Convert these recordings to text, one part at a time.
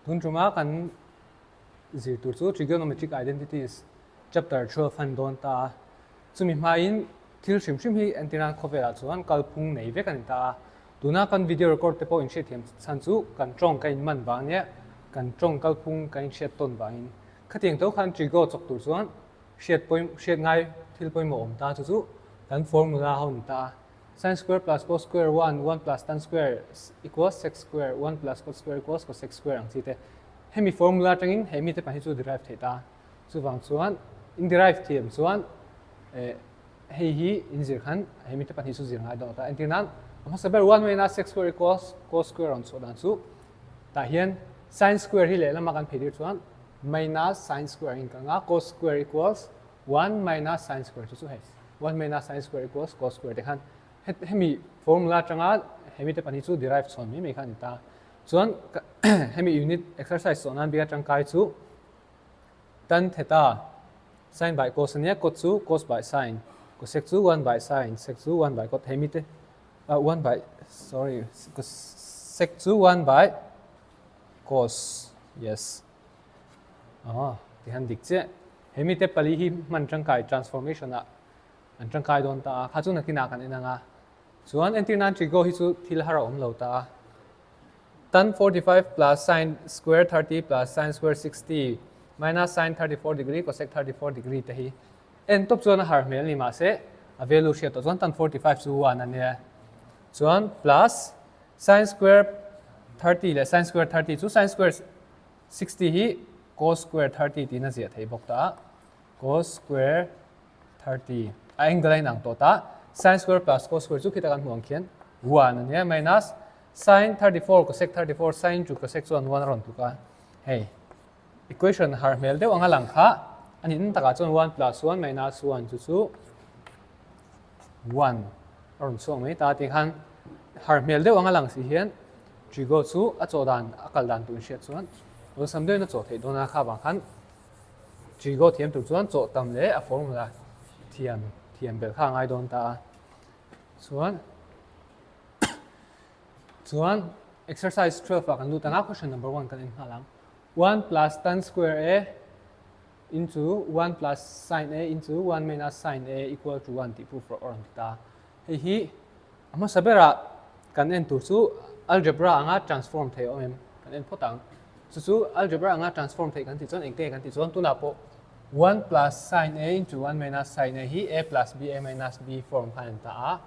Tun chunga kan zirtur chu trigonometric identities chapter 12 han don ta chumi hmain thil hrim hrim hi antinan khopela chuan kalphung nei vek an ta tuna kan video record te po in she thiam chan chu kan tong kain man ba nia kan tong kalphung kain shet ton ba in khatiang to khan trigo chok tur chuan shet ngai thil poi mo om ta chu kan formula hon ta sin square plus cos square 1 plus tan square equals sec square 1 plus cos square equals cosec square ang chi te hemi formula tangin hemi te pahi chu derive theta chu wang chuan in derive thiam chuan hei hi in zir khan hemi te pahi chu zir ngai do ta antinan ama saber 1 minus sec square equals cos square on so dan chu ta hian sin square hi le lama kan phedir chuan minus sin square in kanga cos square equals 1 minus sin square chu hei 1 minus sin square equals cos square te khan hemi formula tanga hemi te pani chu derive chon mi khan ta chuan hemi unit exercise so nan bia tang kai chu tan theta sin by cos ania cos chu cos by sin cosec chu 1 by sin sec chu 1 by cos hemi te 1 by sorry sec chu 1 by cos yes ti han dik che hemi te pali hi man tang kai transformation a an tang kai don ta kha chu na kina kan inanga chuan antinan trigo hi chu thil hara om lo ta tan 45 plus sin square 30 plus sin square 60 minus sin 34 degree cosec 34 degree te hi en top chuan har mel ni ma se a value she to chuan tan 45 chu 1 ania chuan plus sin square 30 le sin square 30 chu sin square 60 hi cos square 30 ti na zia thei bok ta cos square 30 a angle line ang to ta sin square plus cos square chu kita kan huang khian 1 ania minus sin 34 cosec 34 sin chu cosec chuan 1 ron tu ka hey equation har mel deuh anga lang kha anin taka chuan 1 plus 1 minus 1 chu 1 ron so mai ta ti khan har mel deuh anga lang si hian trigo chu a chodan akal dan tu she chuan o samdei na cho thei dona kha bang khan trigo thiam tu chuan cho tam le a formula thiam bel kha ngai don ta chuan exercise 12 kan lu tanga question number 1 kan in halang 1 plus tan square a into 1 plus sin a into 1 minus sin a equal to 1 ti proof or ta hei hi ama sabera kan en tu chu algebra anga transform thei om kan en photang chu algebra anga transform thei kan ti chuan engte kan ti chuan tuna po 1 plus sin a into 1 minus sin a hi a plus b a minus b form kan ta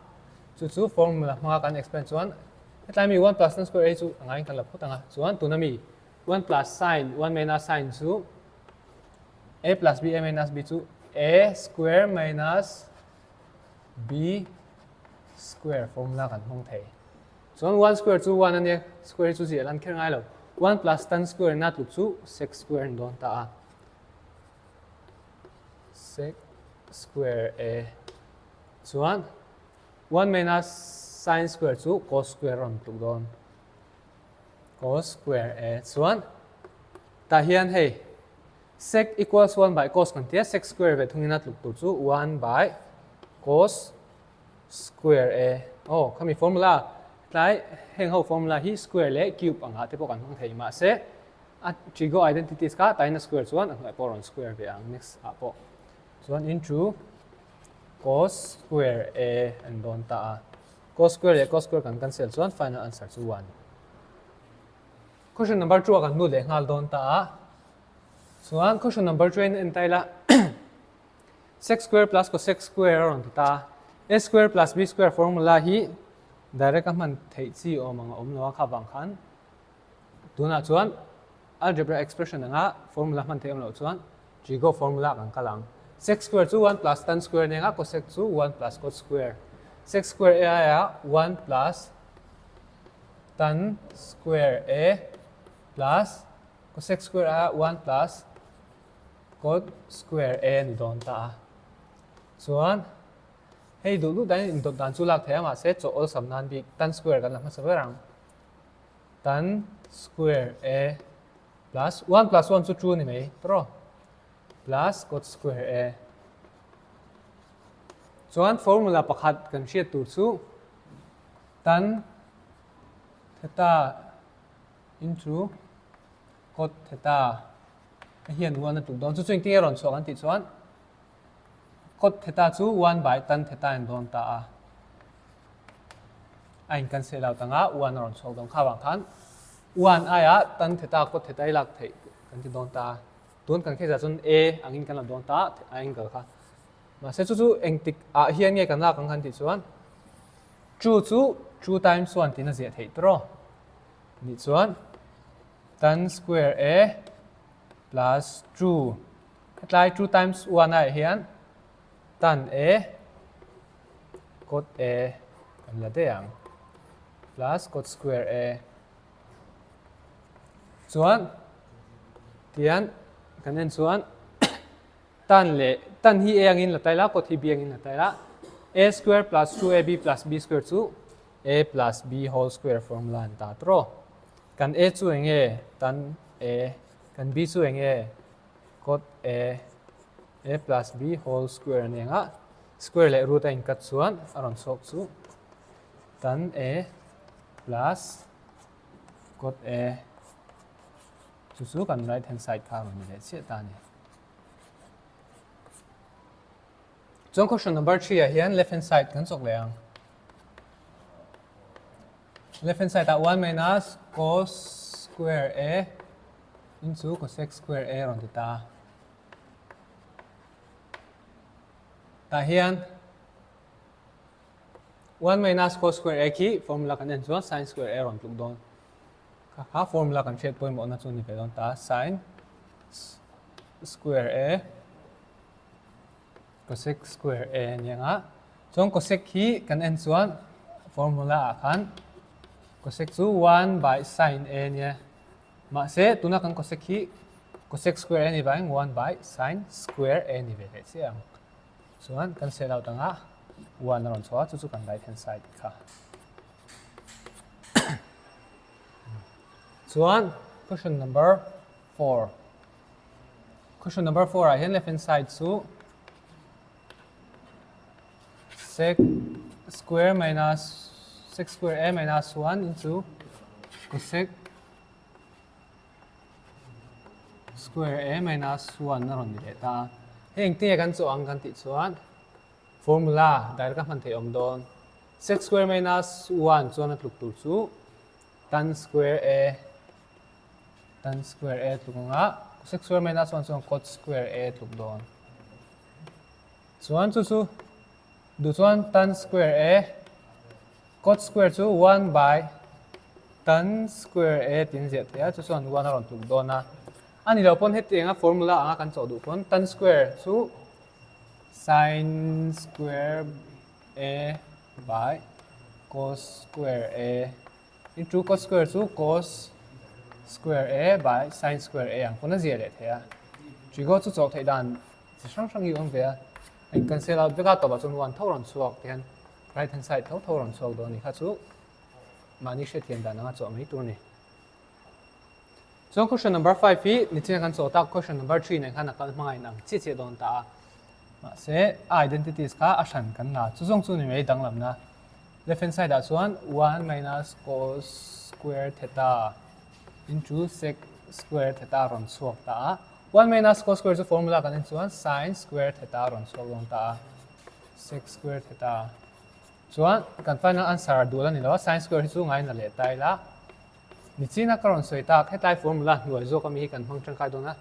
chu formula ma kan explain chuan hetlai mi 1 plus tan square a chu angai kan la photanga chuan tunami 1 plus sin 1 minus sin chu a plus b a minus b chu a square minus b square formula kan hong thei chuan 1 square chu 1 ania square chu zia lan kher ngai lo 1 plus tan square na tu chu sec square don ta sec square a chuan 1 minus sin square chu cos square ron tu don cos square a chuan ta hian hei sec equals 1 by cos kan tia sec square ve thungina tluk tu chu 1 by cos square a khami formula tlai heng ho formula hi square le cube anga te po kan hong thei ma se a trigo identities ka taina square chuan a hnai poron square ve ang next a po chuan into cos square a and don ta cos square le cos square kan cancel chuan final answer chu 1 question number 2 kan nu le ngal don ta chuan question number 2 en taila sec square plus cosec square on ta a square plus b square formula hi direct man thei chi omanga omlo kha bang khan tuna chuan algebra expression anga formula man thei omlo chuan trigo formula kan kalang sec square chu 1 plus tan square nenga cosec chu 1 plus cos square sec square a ya 1 plus tan square a plus cosec square a 1 plus cos square a ni don ta chuan hei du dai in dot dan chu lak thaya ma se cho all sam nan bi tan square kan la ma saberang tan square a plus 1 plus 1 chu 2 ni mai tro plus cos square a chuan formula pakhat kan hriat tur chu tan theta into cos theta hiền 1 tụng đón chú tiếng ron số kan ti chuan cos theta chu 1 tan theta en don ta anh cancel out tanga 1 ron số dong kha wang khan 1 aya tan theta cos theta ilak thei kan ti don ta tuan kan khe za chun a angin kan la don ta angle kha mà sẽ chú anh tích hiền nghe kan la kan ti chuan chu 2 times 1 thì nó dễ thấy rồi ni chuan tan square a plus 2 lại 2 times 1 này hiền tan a cos a kan la de ang plus cos square a chuan tian kan en chuan tan hi a angin la tai la cos hi b angin la tai la a square plus 2ab plus b square chu a plus b whole square formula an ta tro kan a chu enge tan a kan b chu enge cos a plus b whole square ne nga square le root in kat chuan aron sok chu tan a plus cos a chu kan right hand side kha ni le che ta ni John question number 3 hian left hand side kan sok leang left hand side 1 minus cos square a into cosec square a ron ta hian 1 minus cos square a ki formula kan en chuan sin square a ron tluk don kha formula kan chet point mo na chu ni pe don ta sin square a cosec square a nya nga chong cosec hi kan en chuan formula khan cosec chu 1 by sin a nya ma se tuna kan cosec hi cosec square a ni bang 1 by sin square a ni ve chiang chuan kan set out anga 1 ron chwa chu kan right hand side kha chuan question number 4 hian left hand side chu sec square a minus 1 into cosec square a minus 1 na ron ni le ta heng ti kan chu ang kan ti chuan formula direct kan thei om don sec square minus 1 chuan a tluk tur chu tan square a tluk nga cosec square minus 1 chuan cot square a tluk don chuan chu du chuan tan square a cot square chu 1 by tan square a tin zet ya chu chuan 1 ron tluk don na ani lo pon het nga formula anga kan chaw du pon tan square chu sin square a by cos square a into cos square chu cos square a by sin square a ang pon zia le thea chi go chu chaw thei dan chi sang sang yu ang ve anh cancel out veka to ba chun 1 thau ron chuak tian right hand side thau ron chuak do ni kha chu mani she thian dan anga chaw mai tur ni so question number 5 hi ni chen kan chaw ta question number 3 ne khan akal mangai nang che don ta ma se identities kha a hran kan la chu jong chu ni mei dang lam na left hand side a chuan 1 minus cos square theta into sec square theta ron chuak ta 1 minus cos square chu formula kan en chuan sin square theta ron chuak long ta sec square theta chuan kan final answer du la ni lo sin square chu ngai na le tai la ni china karon soi ta hetlai formula hnuai zo kami kan hmang tang khai dona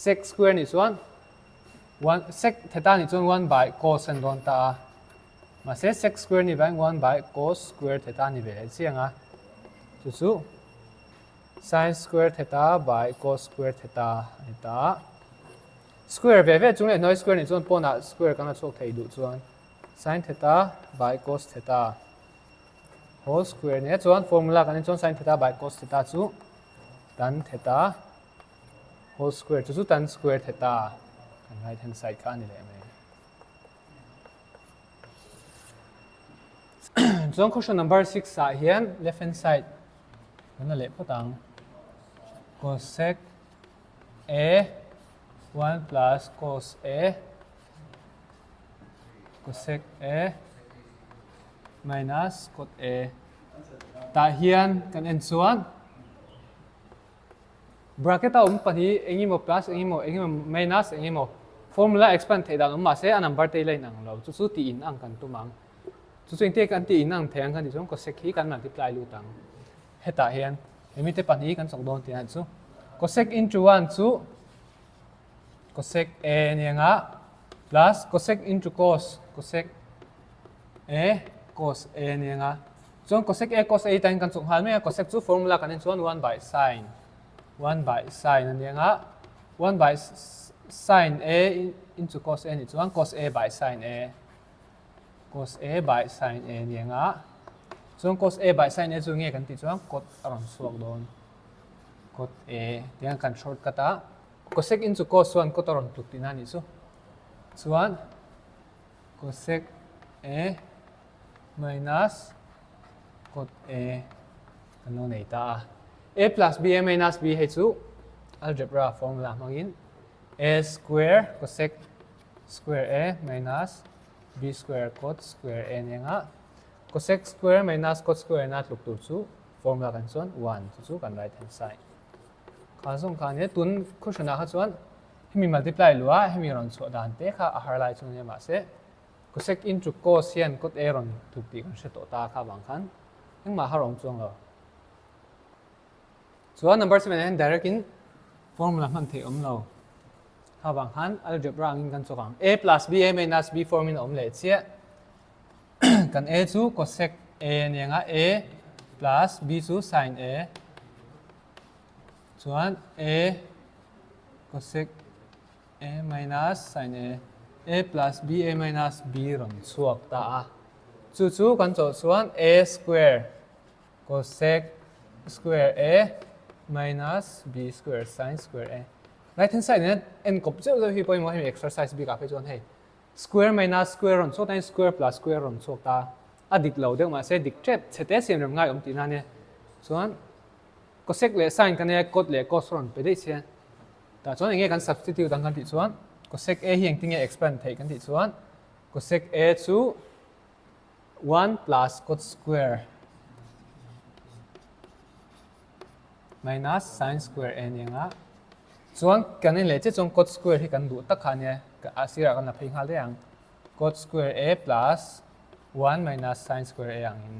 sec square ni chuan 1 sec theta ni chuan 1 by cos an don ta ma se sec square ni bang 1 by cos square theta ni ve chianga chu sin square theta by cos square theta ta square ve chung le noi square ni chuan pona square kana chok thei du chuan sin theta by cos theta whole square ne chuan formula kan chuan sin theta by cos theta chu tan theta whole square chu tan square theta kan right hand side ka ni le mai chuan question number 6 a hian left hand side kan le potang cosec a 1 plus cos a cosec a minus cot a ta hian kan en chuan bracket a pani engimo plus engimo minus engimo formula expand thei dan ma se a number te lai nang lo chu ti in ang kan tu mang chu te kan ti in ang theng kan ti chong cosec hi kan multiply lu tang heta hian hemi te pani kan sok don ti han chu cosec into 1 chu cosec a nianga plus cosec into cos cosec a cos a nianga chong cosec a cos a tan kan chung hal me cosec chu formula kan chuan 1 by sin nianga 1 by sin a into cos a ni chuan cos a by sin a nianga chong cos a by sin a chu nge kan ti chuan cot aron suak don cot a tiang kan shortcut a cosec into cos 1 cot aron tuk tin ani chu chuan cosec a minus cot a kan lo nei ta a plus b a minus b he chu algebra formula mangin a square cosec square a minus b square cot square a nianga cosec square minus cot square na tluk tur chu formula kan chuan 1 chu kan right hand side kha zong kha ne tun khushana kha chuan hemi multiply lua hemi ron chu dan te kha a har lai chu ne ma se cosec into cos hian cot a ron tuk ti kan hre to ta kha bang khan engma harong chuang lo chuan number 7 and direct in formula man the lo kha bang khan algebra angin kan chokang a plus b a minus b formula le chia kan a chu cosec a nianga a plus b chu sin a chuan a cosec a minus sin a plus b a minus b ron chuak ta a chu kan cho chuan a square cosec square a minus b square sin square a right hand side ne n kop cheu hi poi mo hi exercise b ka pe chuan hei square minus square ron so tan square plus square ron chok ta adik lo deuh ma se dik trep chete siam ram ngai ti na ne chuan cosec le sin kan ne cot le cos ron pe dei sia ta chuan nge kan substitute dang kan ti chuan cosec a hiang tinge expand thei kan ti chuan cosec a chu 1 plus cot square minus sin square a nianga chuan kan le che chong cot square hi kan du tak kha ne a sira kan la phei ngal de ang cot square a plus 1 minus sin square a ang in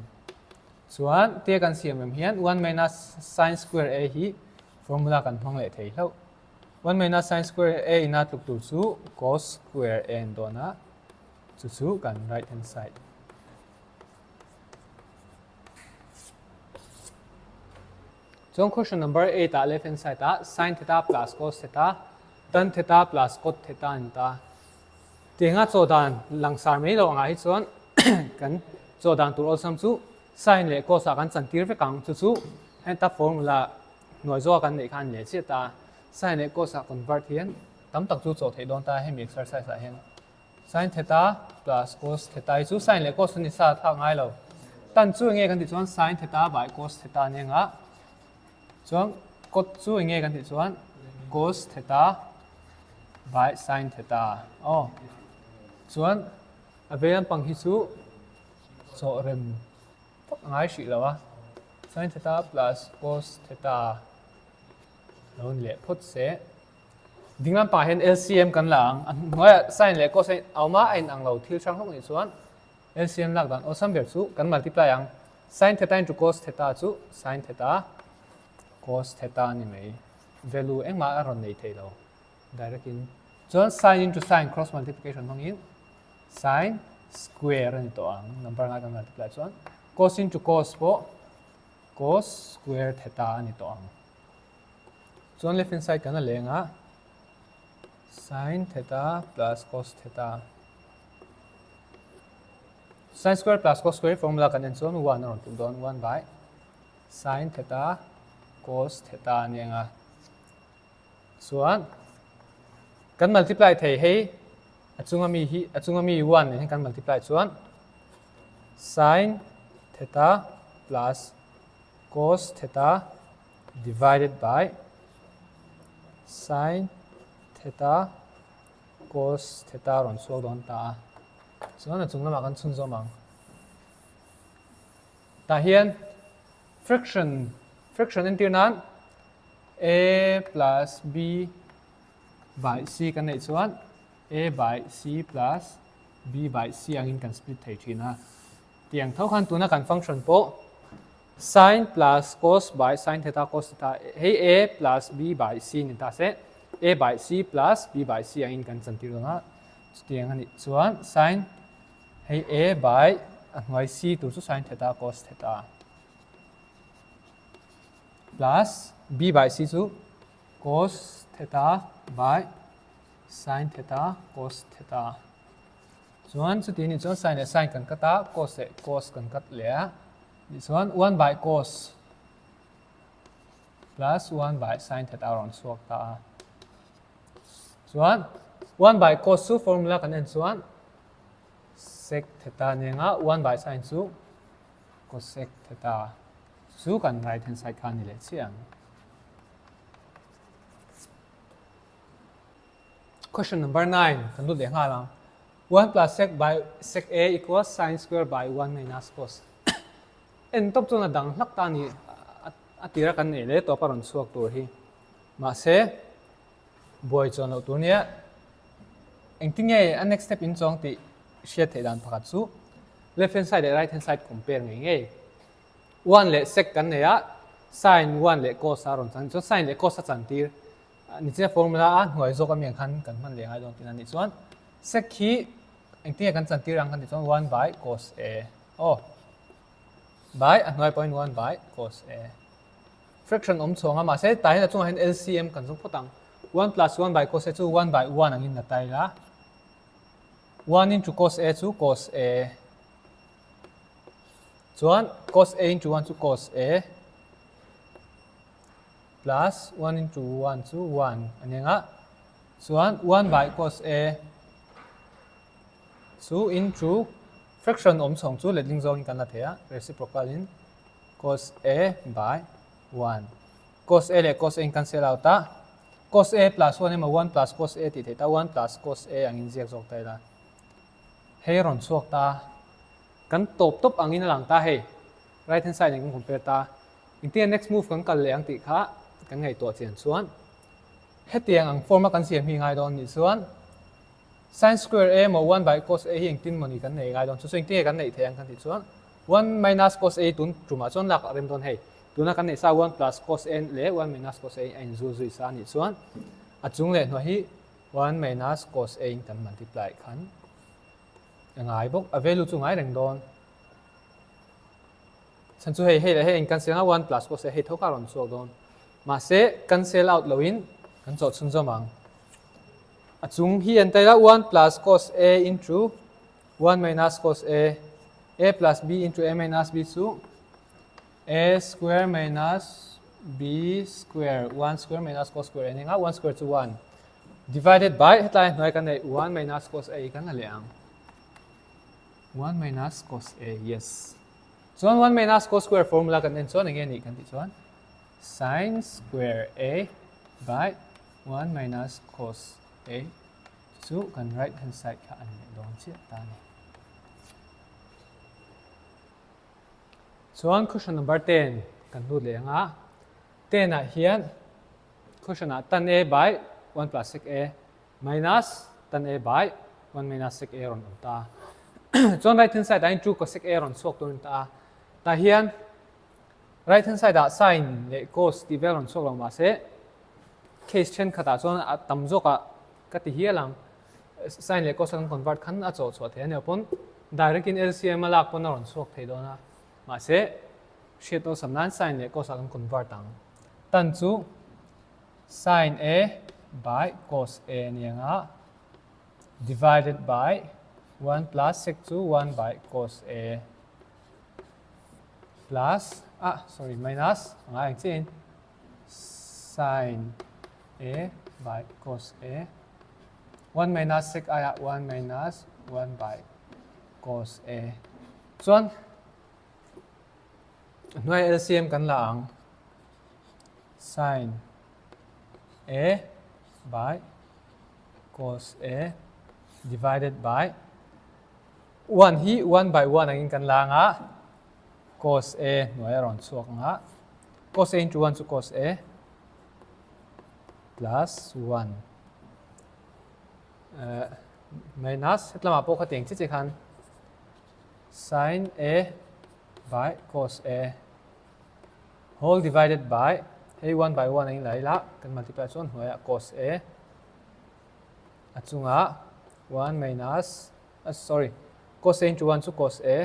chuan te kan siam mem hian 1 minus sin square a hi formula kan hmang le thei hlo 1 minus sin square a ina tuk tu chu cos square a n dona chu kan right hand side chong question number 8 ta left hand side ta sin theta plus cos theta tan theta plus cot theta an ta tinga chodan langsar mai lo anga hi chuan kan chodan tur osam chu sin le cos a kan chantir ve kang chu hen ta formula noi zo kan nei khan le che ta sin le cos a convert hian tam tak chu cho thei don ta hem exercise a hen sin theta plus cos theta chu sin le cos ni sa tha ngai lo tan chu nge kan ti chuan sin theta by cos theta ne nga chuan cot chu nge kan ti chuan cos theta by sin theta chuan a vean pang hi chu cho rem ngai shi lo a sin theta plus cos theta lon le phut se dingan pa hen LCM kan lang noi sin le cos auma ain ang lo thil sang hok ni chuan LCM lak dan osam ber chu kan multiply ang sin theta into cos theta chu sin theta cos theta ni mai value engma aron nei thei lo direct in chuan sin into sin cross multiplication hongin sin square ani to ang number nga kan multiply chuan cos into cos po cos square theta ani to ang chuan left hand side kan a lenga sin theta plus cos theta sin square plus cos square formula kan en chuan 1 aron tuk don 1 by sin theta cos theta ni nga chuan kan multiply thei hei achunga mi 1 ni kan multiply chuan sin theta plus cos theta divided by sin theta cos theta ron so don ta chuan achunga ma kan chun zo mang ta hian friction in tirnan a A plus B by C kan nei chuan A by C plus B by C angin kan split thei thina tiang tho khan tuna kan function po sin plus cos by sin theta cos theta hey A plus B by C ni ta se A by C plus B by C angin kan chantir na tiang ani chuan sin hey A by angai C tu chu sin theta cos theta plus B by C chu cos theta by sin theta cos theta chuan chu ti ni chuan sin e sin kan kata cos e cos kan kat le ni chuan 1 by cos plus 1 by sin theta ron suak ta chuan 1 by cos chu formula kan en chuan sec theta nenga 1 by sin chu cosec theta chu kan right hand side khan ni le chiang question number 9 kan du le nga lang 1 plus sec by sec A equals sin square by 1 minus cos en top chu na dang hlak ta ni atira kan nei le to paron suak tur hi ma se boy chon lo tur nia engting e next step in chong ti share the dan pakhat chu left hand side and right hand side compare ngai ngai 1 le sec kan nei a sin 1 le cos aron chan chu sin le cos a chan tir ni che formula a hnuai zo ka miang khan kan man le ngai dong tin ani chuan sec hi engting e kan chan tir ang kan ti chuan 1 by cos A by hnuai point 1 by cos A fraction om chonga ma se tai na chung hen LCM kan chung photang 1 plus 1 by cos A chu 1 by 1 angin na tai la 1 into cos A chu cos A chuan cos A into 1 chu cos A plus 1 into 1 chu 1 anianga chuan 1 by cos A chu into fraction om chong chu letling zong kan la thea reciprocal in cos A by 1 cos A le cos A cancel out ta cos A plus 1 ema 1 plus cos A ti theta 1 plus cos A angin ziak zok tai la hei ron chuak ta kan top angin lang ta hei right hand side angin compare ta intia next move kan kal le ang ti kha kan ngai to chen chuan hetiang ang forma kan siam hi ngai don ni chuan sin square A mo 1 by cos A hi engtin moni kan nei ngai don chu intia kan nei theng kan ti chuan 1 minus cos A tun truma chuan lak rem don hei tuna kan nei sa 1 plus cos n le 1 minus cos A en zu zui sa ni chuan achung le no hi 1 minus cos A kan multiply khan ngai bok a value chu ngai reng don chan chu hei en cancel na 1 plus cos A hei thoka ron chuak don ma se cancel out loin kan chaw chun zamang achung hi en tai la 1 plus cos A into 1 minus cos A plus B into A minus B chu A square minus B square 1 square minus cos square enga 1 square to 1 divided by hetlai noi kan nei 1 minus cos A kan la leang 1 minus cos A yes so 1 minus cos square formula kan en chuan again ni kan ti chuan sin square A by 1 minus cos A so kan right hand side ka an don chi ta ni so on question number 10 kan du le nga 10 a hian question a tan A by 1 plus sec A minus tan A by 1 minus sec A ron ta chuan right hand side a in chu cosec A ron suak ton ta hian right hand side a sin le cos ti vel ron suak lo ma se case chen khata chuan a tam zoka ka ti hialang sin le cos an convert khan a chaw chaw the ne pon direct in LCM lak pon ron suak thei dona ma se sheet o samnan sin le cos an convert ang tan chu sin A by cos A nianga divided by 1 plus sec chu 1 by cos A plus minus ang chin sin A by cos A 1 minus sec A 1 minus 1 by cos A chuan noi LCM kan la ang sin A by cos A divided by 1 hi 1 by 1 angin kan la nga cos A noi ron chuak nga cos A into 1 chu cos A plus 1 minus hetla ma po kha teng chi khan sin a by cos a whole divided by a 1 by 1 anh lấy la kan multiply chuan hnuai cos a achunga 1 minus sorry cos a into 1 chu cos a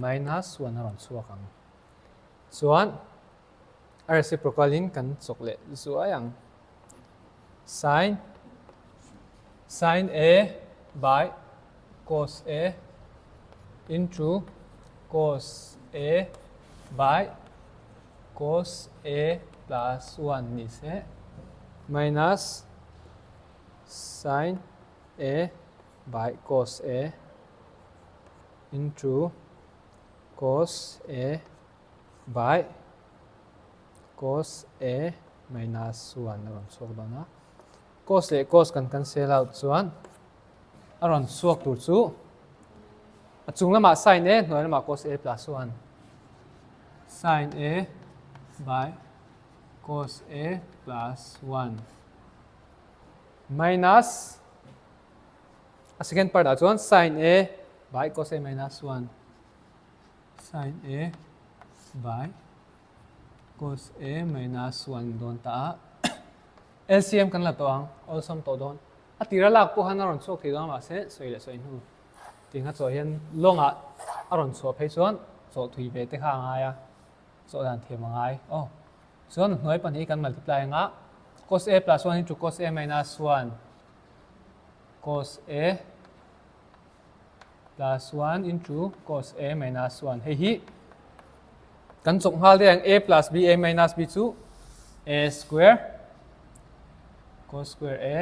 minus 1 aron chuak ang chuan reciprocal in kan chok le zu ayang sin a by cos a into cos a by cos a plus 1 ni se minus sin a by cos a into cos a by cos a minus 1 aron suak dona cos le cos kan cancel out chuan aron suak tur chu achung lama sin a hnuai lama cos a plus 1 sin a by cos a plus 1 minus a second part chuan sin a by cos a minus 1 sin a by cos a minus 1 don ta LCM kan la to ang all sum to don atira lak po han aron chok thei ma se soile soin hu tinga cho hian longa aron cho phei chuan cho thui ve te kha nga ya cho dan the mangai oh chuan hnoi pan hi kan multiply nga cos a plus 1 into cos a minus 1 cos a plus 1 into cos a minus 1 hei hi kan chok hal de ang a plus b a minus b chu a square cos square a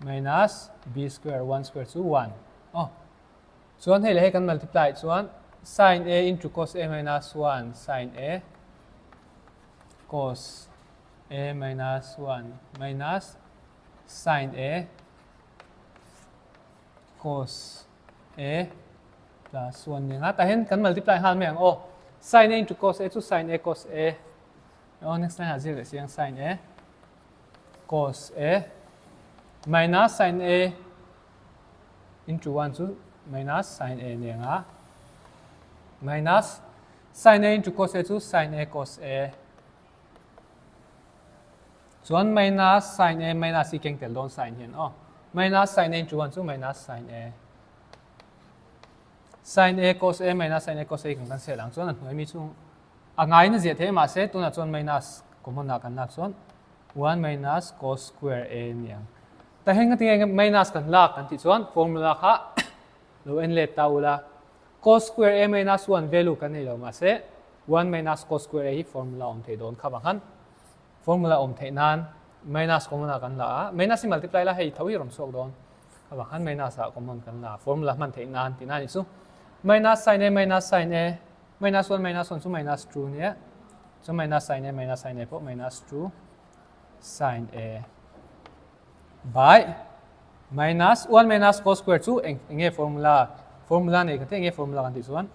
minus b square 1 square chu 1 oh chuan hei le he kan multiply chuan sin a into cos a minus 1 sin a cos a minus 1 minus sin a cos a plus 1 ni nga ta hen kan multiply hal me ang oh sin a into cos a chu sin a cos a oh next line azir le siang sin a cos a minus sin a into 1 chu minus sin a ni nga minus sin a into cos a chu sin a cos a chuan minus sin a minus i keng tel don sin hian oh minus sin a into 1 chu minus sin a sin a cos a minus sin a cos a kan cancel ang chuan hnuai mi chu angai na zia the ma se tuna chuan minus common na kan nak chuan 1 minus cos square a niang ta henga tinga minus kan lak kan ti chuan formula kha lo en let taula cos square a minus 1 value kan nei lo ma se 1 minus cos square a hi formula om thei don kha bang han formula om thei nan minus common na kan la minus i multiply la hei thawi rom sok don kha bang han minus a common kan la formula man thei nan ti na ni chu minus sin a minus 1 chu minus 2 ne so minus sin a po minus 2 sin a by minus 1 minus cos square chu enge formula nei ka te enge formula kan ti chuan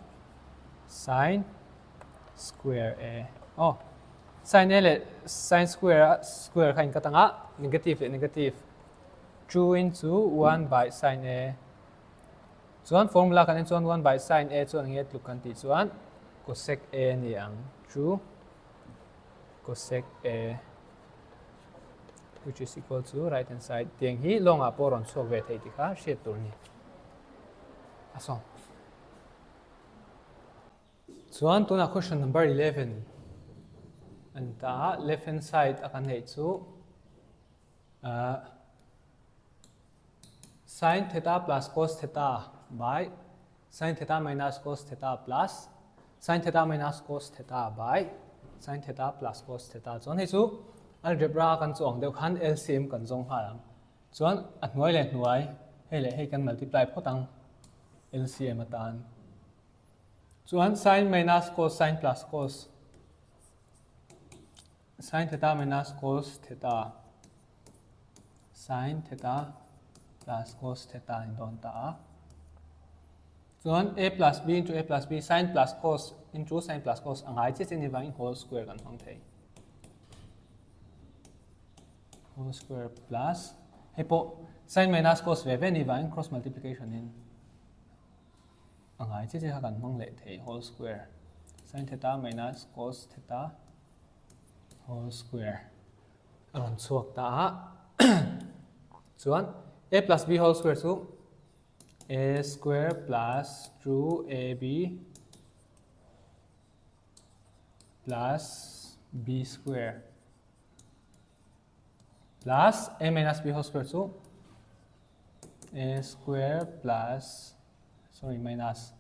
sin square a oh sin a le sin square khain katanga negative 2 into 1 by sin a chuan formula kan chuan 1 by sin a chuan nge tluk kan ti chuan cosec a ni ang 2 cosec a which is equal to right hand side tiang hi longa poron so ve thei ti kha she tur ni aso chuan tuna question number 11 anta left hand side akan nei chu sin theta plus cos theta by sin theta minus cos theta plus sin theta minus cos theta by sin theta plus cos theta chuan hei chu algebra kan chuang deuh khan LCM kan zong halam chuan a hnuai le hnuai hei kan multiply photang LCM atan chuan sin minus cos sin plus cos sin theta minus cos theta sin theta plus cos theta in don ta chuan a plus b into a plus b sin plus cos into sin plus cos angai chi ni wang whole square kan hong thei whole square plus hay po sin minus cos về ni và cross multiplication in angai chi ha kan mang le thei whole square sin theta minus cos theta whole square ron chuak ta chuan a plus b whole square chu a square plus 2ab plus b square plus a minus b whole square so a square plus minus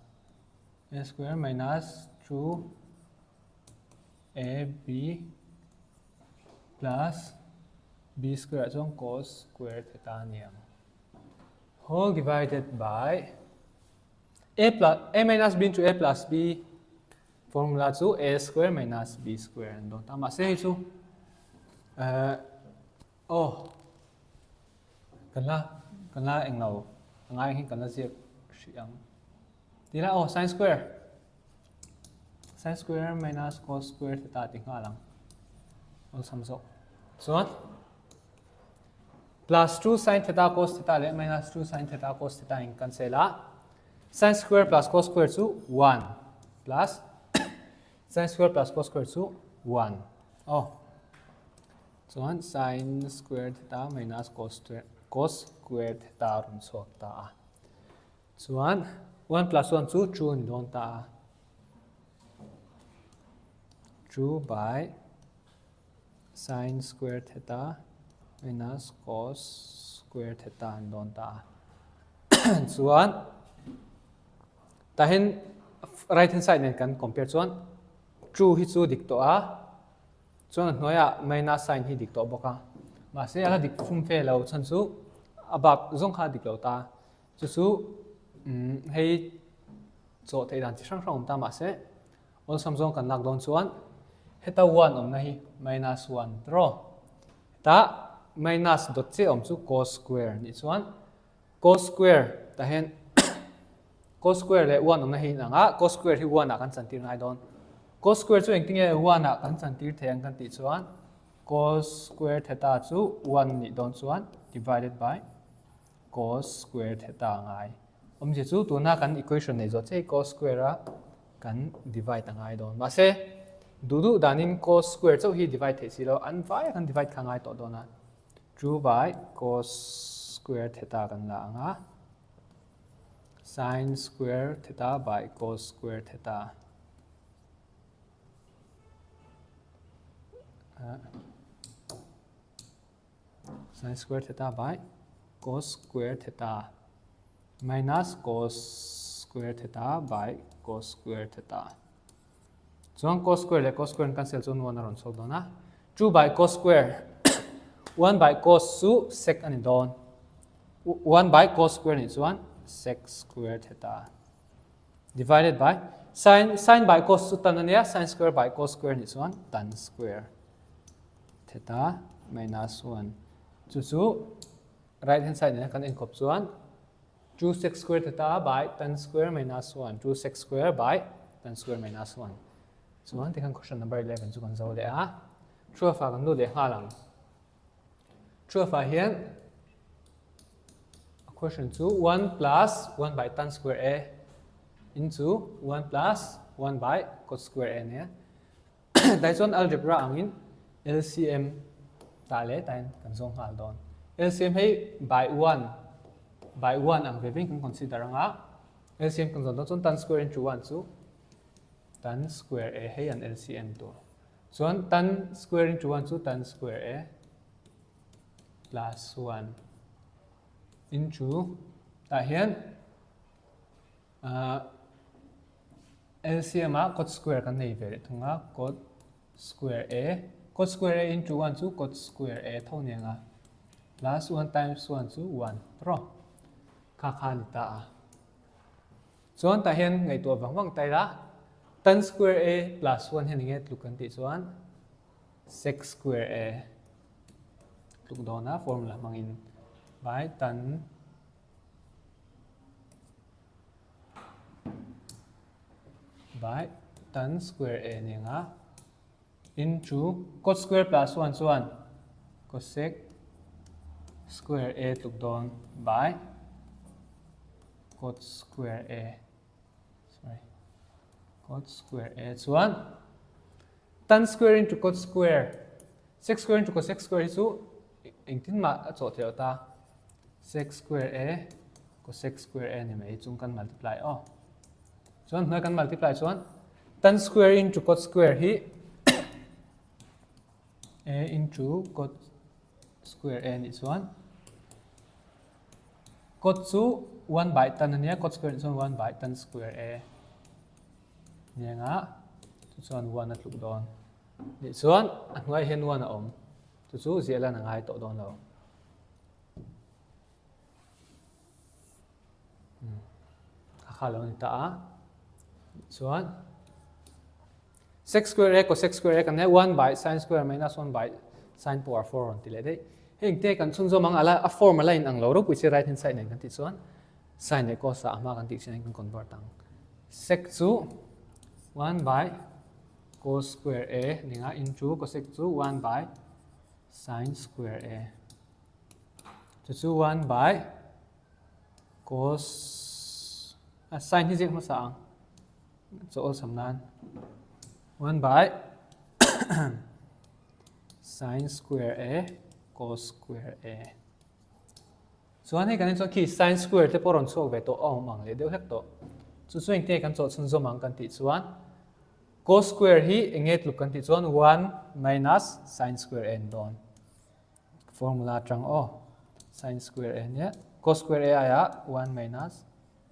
a square minus 2ab plus b square so cos square theta niang whole divided by a minus b into a plus b formula chu a square minus b square and don tama se chu kan la eng lo ngai hin kan la ziak siang tila sin square minus cos square theta ti nga lang all samso so plus 2 sin theta cos theta le minus 2 sin theta cos theta in cancela sin square plus cos square chu 1 plus sin square plus cos square chu 1 so sin square theta minus cos square theta run chuak ta so 1 plus 1 chu 2 ni don ta 2 by sin square theta minus cos square theta ni don ta chuan ta hin right hand side nen kan compare chuan 2 hi chu dik to chuan hnoya minus sin hi dik to boka ma se ala dik fum fe lo chan chu abak zong kha dik lo ta chu hei cho thei dan chi sang sang ta ma se all samjong kan nak don chuan heta 1 om na hi minus 1 draw ta minus dot che om chu cos square ni chuan cos square ta hen cos square le 1 om na hi nanga cos square hi 1 a kan chan tir ngai don cos square chu engting e 1 a kan chan tir theng kan ti chuan cos square theta chu 1 ni don chuan divided by cos square theta ngai om je chu tuna kan equation nei zo che cos square a kan divide ngai don ma se du danin cos square chu hi divide the si lo an vai kan divide khangai to dona 2 by cos square theta kan la anga sin square theta by cos square theta sin square theta by cos square theta minus cos square theta by cos square theta chuan cos square le cos square cancel chun 1 aron sol dona 2 by cos square 1 by cos su sec ani don 1 by cos square ni chuan sec square theta divided by sin by cos su tan ania sin square by cos square ni chuan tan square theta minus 1 chu right hand side ne kan enkop chuan 2 sec square theta by tan square minus 1 2 sec square by tan square minus 1 chuan tikhan question number 11 chu kan zo le a true fa kan lu le ha lang true fa hian question 2 1 plus 1 by tan square a into 1 plus 1 by cos square a ne dai chuan algebra angin LCM ta le tan kan zong hal don LCM hei by 1 ang vevin kan consider anga LCM kan zon don tan square into 1 chu tan square a hei an LCM to chuan tan square into 1 chu tan square a plus 1 into ta hian LCM a cot square kan nei ve thunga cot square a into 1 chu cot square a tho nianga plus 1 times 1 chu 1 ro kha ni ta chuan ta hian ngai to wang tai la tan square a plus 1 hian nge tluk kan ti chuan sec square a tluk dona formula mangin by tan square a nianga into cos square plus 1 chuan cosec square A tluk dawn by cot square A. Sorry. Cot square A chuan tan square into cot square sec square into cosec square chu engtin ma a chaw theu ta sec square A cosec square A ni mai chung kan multiply chuan hna kan multiply chuan tan square into cot square hi A into cot square A ni chuan cot chu 1 by tan ania cot square chuan 1 by tan square A nianga chuan 1 a tluk dawn ni chuan a hnuai hen 1 a awm chu zialan a ngai to dawn lo kha lo ni ta a chuan sec square A cosec square A kan ne 1 by sin square minus 1 by sin power 4 on ti le dei heng te kan chun zo mang ala a formula in ang lo ro pui che right hand side nei kan ti chuan sin e cos a ma kan ti chen kan convert ang sec chu 1 by cos square A ninga into cosec chu 1 by sin square A chu 1 by cos sin hi jek ma sa ang so all sam nan 1 by sin square A cos square A chuan hei kan chu ki sin square te poron chok ve to ong mang le deu hek to chu chuing te kan chaw chun zo mang kan ti chuan cos square hi enge tluk kan ti chuan 1 minus sin square A don formula tang sin square A ne cos square A aya 1 minus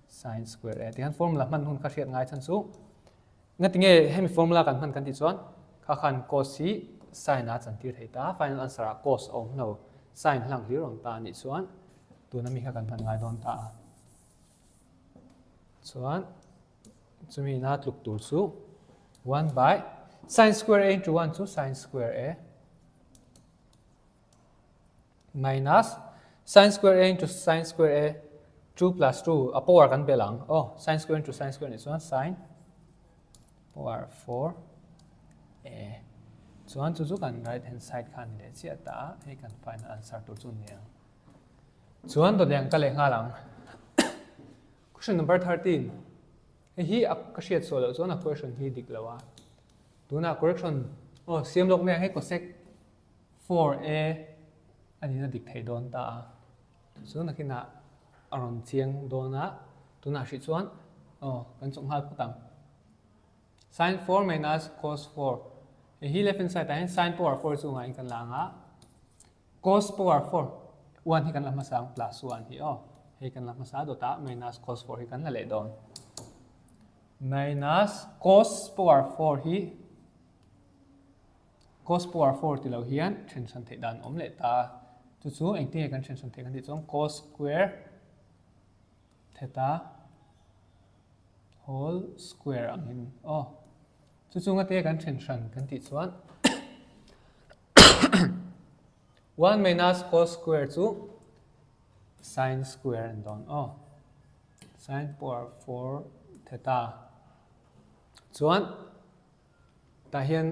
sin square A tihan formula man hun kha hriat ngai chan chu ngatinge hemi formula kan man kan ti chuan kha khan cos hi sin a chan tir thei ta final answer a cos om no sin hlang hlir ong ta ni chuan tuna mi kha kan man ngai don ta chuan chumi na tluk tur chu 1 by sin square A into 1 chu sin square A minus sin square A into sin square A 2 plus 2 a power kan belang sin square into sin square ni chuan sin power 4 A chuan chu kan right hand side khan le chia ta hei kan final answer tur chu niang chuan do deng ka le nga lang question number 13 hi a ka hriat so lo chuan a question hi dik lawa tuna correction siam lok me hei cosec 4A ani na dik thei don ta chu na kina aron chiang dona tuna hri chuan kan chung hal putang sin 4 minus cos 4 hi left hand side ta sin power 4 chu ngai kan langa cos power 4 1 hi kan la masang plus 1 hi hei kan la masa do ta minus cos 4 hi kan la le don minus cos power 4 hi cos power 4 ti lo hian tension thei dan om le ta chu engti kan tension thei kan ti chong cos square theta whole square angin chu nga te kan tension kan ti chuan 1 minus cos square chu sin square and don sin power 4 theta chuan ta hian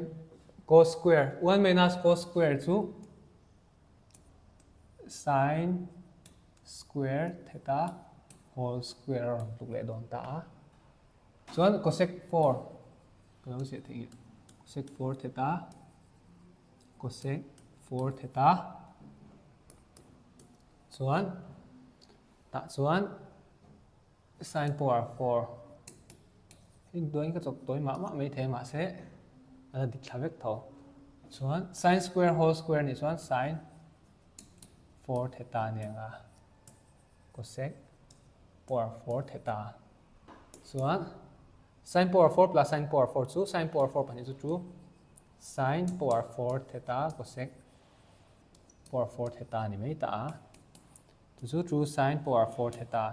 cos square 1 minus cos square chu sin square theta whole square tuk le don ta chuan cosec 4 kalau se thi cosec 4 theta cosec 4 theta chuan ta chuan sin power 4 in doing ka chok toy ma mai the ma se ala dik thavek tho chuan sin square whole square ni chuan sin 4 theta nenga cosec power 4 theta chuan sin power 4 plus sin power 4 chu sin power 4 pani chu sin power 4 theta cosec power 4 theta ni mai ta chu sin power 4 theta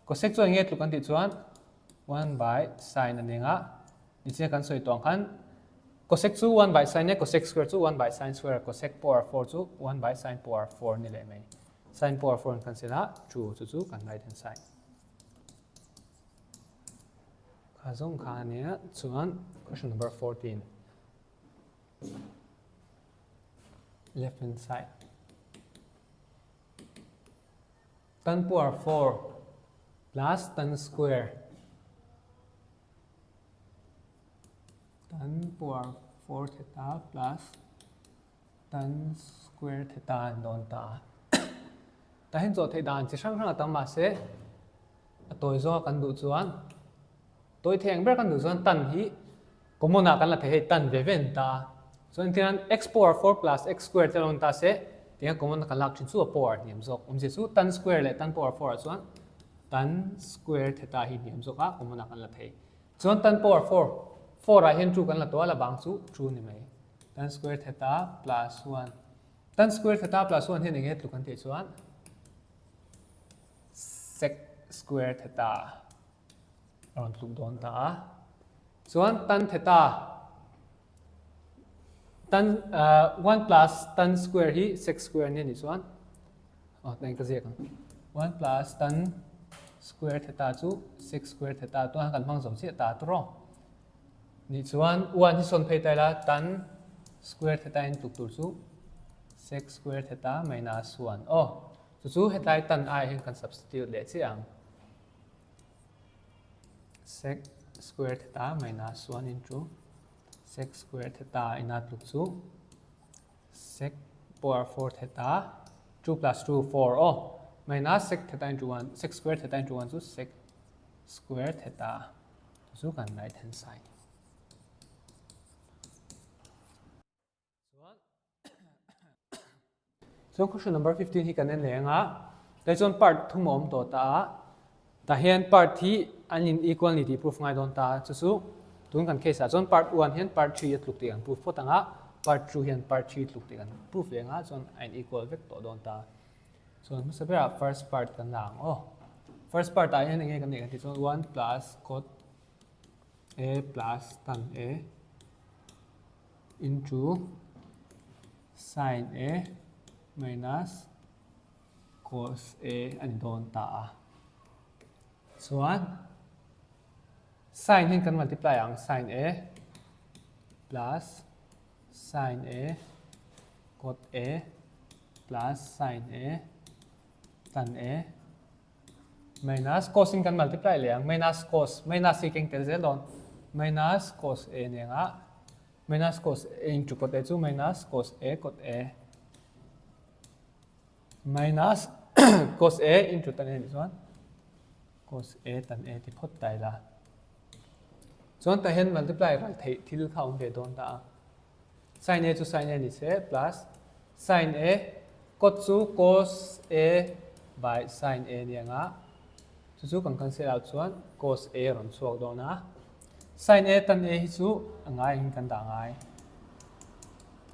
cosec chu nge tlukan ti chuan 1 by sin aninga ichia kan soi tong khan cosec chu 1 by sin ne cosec square chu 1 by sin square cosec power 4 chu 1 by sin power 4 ni le mai sin power 4 kan sila chu kan right hand side khazong khania chuan question number 14 left hand side tan power 4 plus tan square tan power 4 theta plus tan square theta don ta ta hin zo thei dan chi sang sang ta ma se toy zo kan du chuan toy theng ber kan du chuan tan hi komona kan la thei tan ve ven ta so in tian x power 4 plus x square te lon ta se tiang komona kan lak chin chu a power niam zok je chu tan square le tan power 4 chuan tan square theta hi niam zok a komona kan la thei chuan tan power 4 a hen chu kan la to la bang chu true ni mai tan square theta plus 1 tan square theta plus 1 hen nge tu kan te chuan sec square theta aron tluk don ta chuan tan theta tan 1 plus tan square hi sec square ni chuan tan ka zia kan 1 plus tan square theta chu sec square theta to kan mang zom che ta tro ni chuan 1 hi son phei tai la tan square theta in tuk tur chu sec square theta minus 1 chu hetlai tan ai hen kan substitute le chi ang sec square theta minus 1 into sec square theta in a tuk chu sec power 4 theta 2 plus 2 4 minus sec theta into 1 sec square theta into 1 chu sec square theta chu kan right hand side so question number 15 hi kan en lenga tai chon part thum om to ta hian part thi an inequality proof ngai don ta chu tun kan case a chon part 1 hian part 3 atluk ti kan proof potanga part 2 hian part 3 atluk ti kan proof lenga chon an equal vek to don ta so masabera first part kan lang first part ta hian nge kan ne kan ti chon 1 plus cot a plus tan a into sin a minus cos a and don ta so sin hin kan multiply ang sin a plus sin a cot a plus sin a tan a minus cos hin kan multiply le ang minus cos minus si keng tel zel don minus cos a ne nga minus cos a into cot a chu minus cos a cot a minus cos a into tan a this one cos a tan a ti phot tai la chon ta hen multiply ral thei thil khaum ve don ta sin a chu sin a ni se plus sin a cot chu cos a by sin a ni nga chu kan cancel out chuan cos a ron chuak do na sin a tan a hi chu angai hin kan da ngai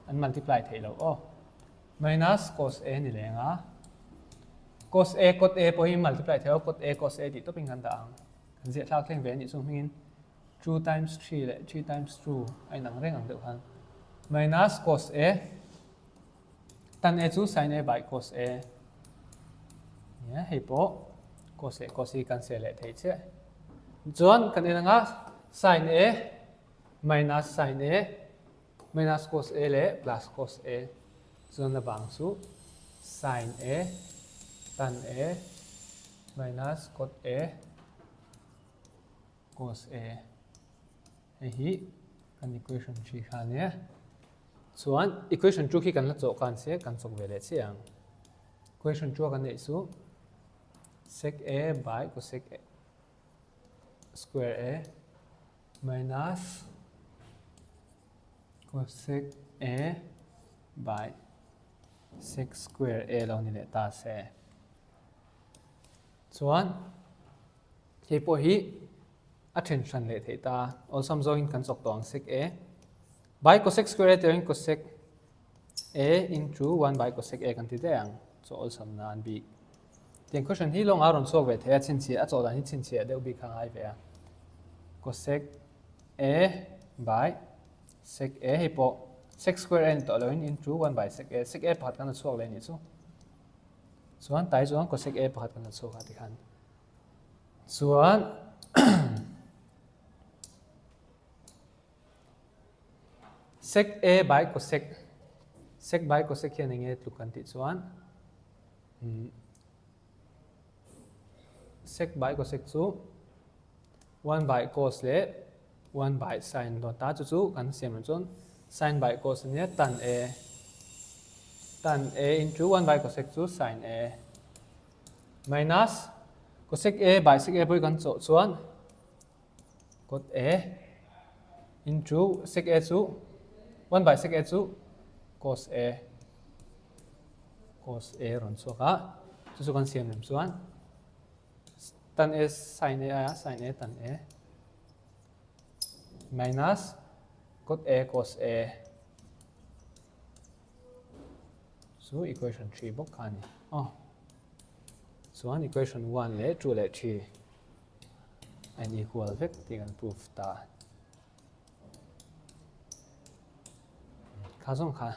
an multiply thei lo minus cos a ni le nga cos a cot a po hi multiply theo cot a cos a ti to ping kan da ang kan zia thak thleng ve ni chu mingin 2 times 3 le 3 times 2 ai nang reng ang deuh han minus cos a tan a chu sin a by cos a hei po cos a cos i cancel le thei che chuan kan en nga sin a minus sin a minus cos a le plus cos a chuan la bang chu sin a tan a minus cot a cos a hi kan equation 3 kha ne chuan equation 2 khi kan la chaw kan se kan chok ve le chiang equation 2 kan nei chu sec a by cosec a square a minus cosec a by sec square a lo ni le ta se chuan he po hi attention le thei ta all sum zo in kan chok tong sec a by cosec square a te in cosec a into 1 by cosec a kan ti te ang so all sum na an bi tiang question hi long aron chok ve thei a chin chi a chaw dan hi chin chi a deuh bi khang ai ve a cosec a by sec a he po sec square n to loin into 1 by sec a pakhat kan chuak le ni chu chuan tai chuan cosec a pakhat kan chuak a ti khan chuan sec a by cosec sec by cosec hian nge tlukan ti chuan sec by cosec chu 1 by cos le 1 by sin don ta chu kan siam chon sin by cos ania tan a into 1 by cosec chu sin a minus cosec a by sec a poi kan chaw chuan cot a into sec a chu 1 by sec a chu cos a ron chuaka chu kan siam lem chuan tan a sin a tan a minus cot a cos a so equation 3 bok khani so equation 1 le 2 le 3 and equal vek ti kan proof ta khazong kha